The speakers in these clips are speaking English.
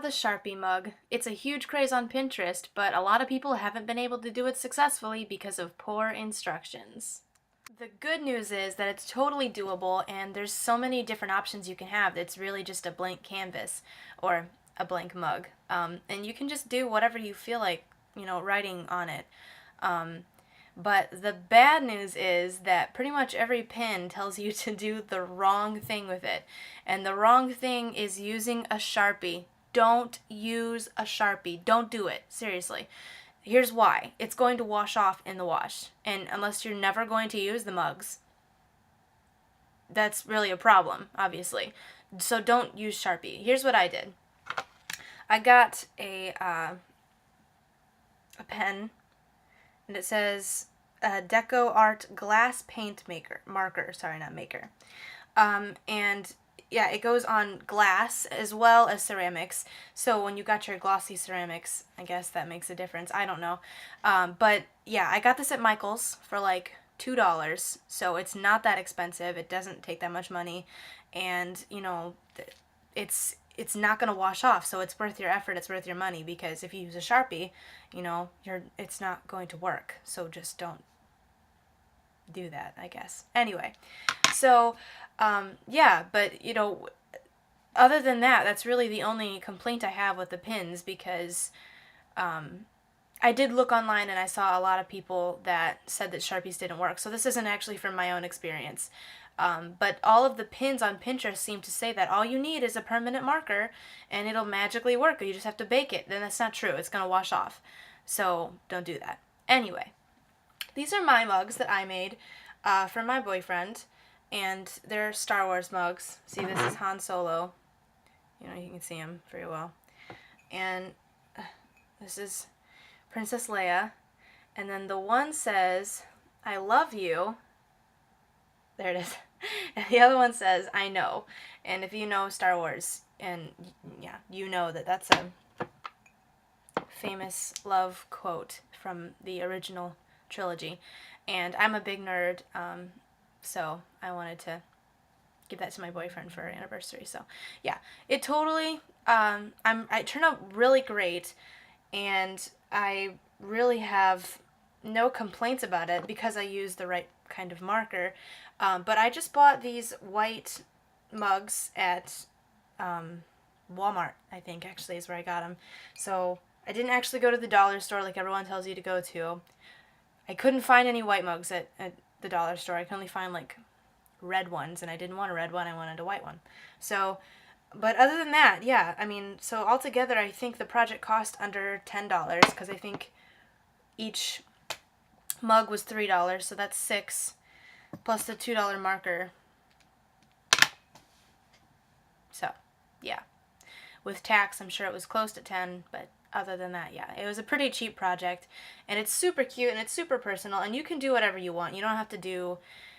the Sharpie mug. It's a huge craze on Pinterest, but a lot of people haven't been able to do it successfully because of poor instructions. The good news is that it's totally doable and there's so many different options you can have. It's really just a blank canvas or a blank mug. And you can just do whatever you feel like, writing on it. But the bad news is that pretty much every pin tells you to do the wrong thing with it. And the wrong thing is using a Sharpie. Don't use a Sharpie. Don't do it. Seriously. Here's why. It's going to wash off in the wash. And unless you're never going to use the mugs, that's really a problem, obviously. So don't use Sharpie. Here's what I did. I got a pen, and it says Deco Art Glass Paint Marker. Sorry, not maker. And yeah, it goes on glass as well as ceramics. So when you got your glossy ceramics, I guess that makes a difference. I don't know. But yeah, I got this at Michael's for like $2. So it's not that expensive. It doesn't take that much money. And, it's not going to wash off. So it's worth your effort. It's worth your money, because if you use a Sharpie, it's not going to work. So just don't do that, I guess. Anyway, so yeah, but other than that, that's really the only complaint I have with the pins, because I did look online and I saw a lot of people that said that Sharpies didn't work. So this isn't actually from my own experience. But all of the pins on Pinterest seem to say that all you need is a permanent marker and it'll magically work, or you just have to bake it. Then that's not true. It's going to wash off. So don't do that. Anyway, these are my mugs that I made for my boyfriend, and they're Star Wars mugs. See, this is Han Solo. You can see him very well. And this is Princess Leia. And then the one says, I love you. There it is. And the other one says, I know. And if you know Star Wars, and yeah, you know that that's a famous love quote from the original trilogy. And I'm a big nerd, so I wanted to give that to my boyfriend for our anniversary. So yeah, it totally, it turned out really great, and I really have no complaints about it because I used the right kind of marker. But I just bought these white mugs at Walmart, I think, actually, is where I got them. So I didn't actually go to the dollar store like everyone tells you to go to. I couldn't find any white mugs at the dollar store. I could only find like red ones, and I didn't want a red one. I wanted a white one. So, but other than that, yeah, so altogether I think the project cost under $10, because I think each mug was $3, so that's $6, plus the $2 marker. So, yeah. With tax, I'm sure it was close to 10, but other than that, yeah, it was a pretty cheap project, and it's super cute, and it's super personal, and you can do whatever you want. You don't have to do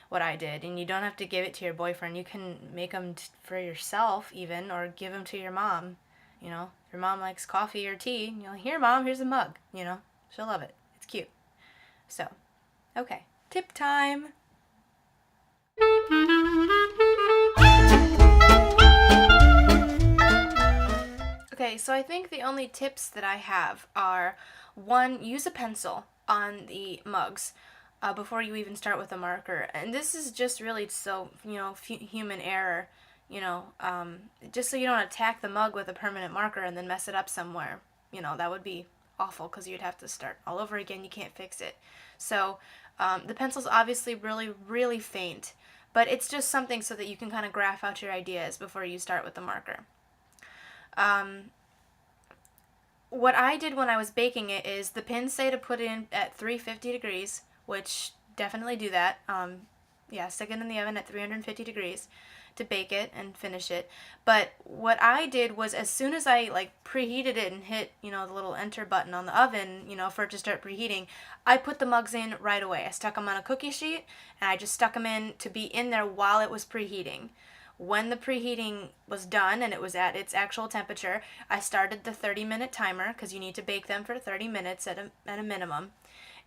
what I did, and you don't have to give it to your boyfriend. You can make them for yourself, even, or give them to your mom. If your mom likes coffee or tea, you're like, here, Mom, here's a mug. She'll love it. It's cute. So, okay, tip time. Okay, so I think the only tips that I have are, 1, use a pencil on the mugs before you even start with a marker. And this is just really so, human error, just so you don't attack the mug with a permanent marker and then mess it up somewhere. That would be awful, because you'd have to start all over again. You can't fix it. So the pencil's obviously really, really faint, but it's just something so that you can kind of graph out your ideas before you start with the marker. What I did when I was baking it is, the pins say to put it in at 350 degrees, which definitely do that. Yeah, stick it in the oven at 350 degrees to bake it and finish it. But what I did was, as soon as I preheated it and hit, the little enter button on the oven, for it to start preheating, I put the mugs in right away. I stuck them on a cookie sheet, and I just stuck them in to be in there while it was preheating. When the preheating was done and it was at its actual temperature, I started the 30-minute timer, because you need to bake them for 30 minutes at a minimum.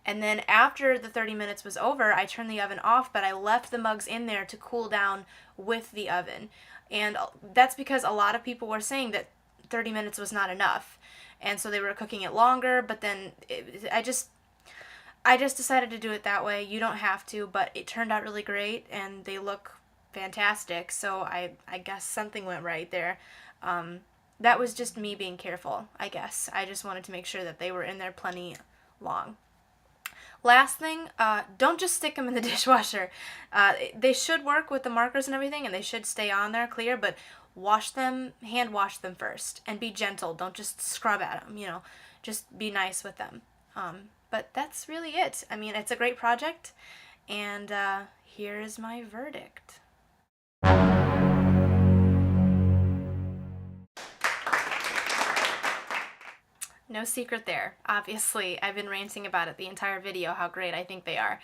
And then after the 30 minutes was over, I turned the oven off, but I left the mugs in there to cool down with the oven. And that's because a lot of people were saying that 30 minutes was not enough. And so they were cooking it longer, but then I just decided to do it that way. You don't have to, but it turned out really great, and they look fantastic. So I guess something went right there. That was just me being careful, I guess. I just wanted to make sure that they were in there plenty long. Last thing, don't just stick them in the dishwasher. They should work with the markers and everything, and they should stay on there clear, but wash them, hand wash them first, and be gentle. Don't just scrub at them, just be nice with them. But that's really it. I mean, it's a great project, and here's my verdict. No secret there. Obviously, I've been ranting about it the entire video, how great I think they are.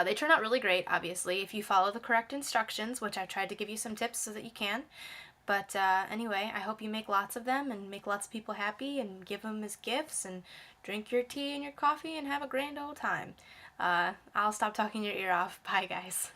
They turn out really great, obviously, if you follow the correct instructions, which I've tried to give you some tips so that you can. But anyway, I hope you make lots of them and make lots of people happy and give them as gifts and drink your tea and your coffee and have a grand old time. I'll stop talking your ear off. Bye, guys.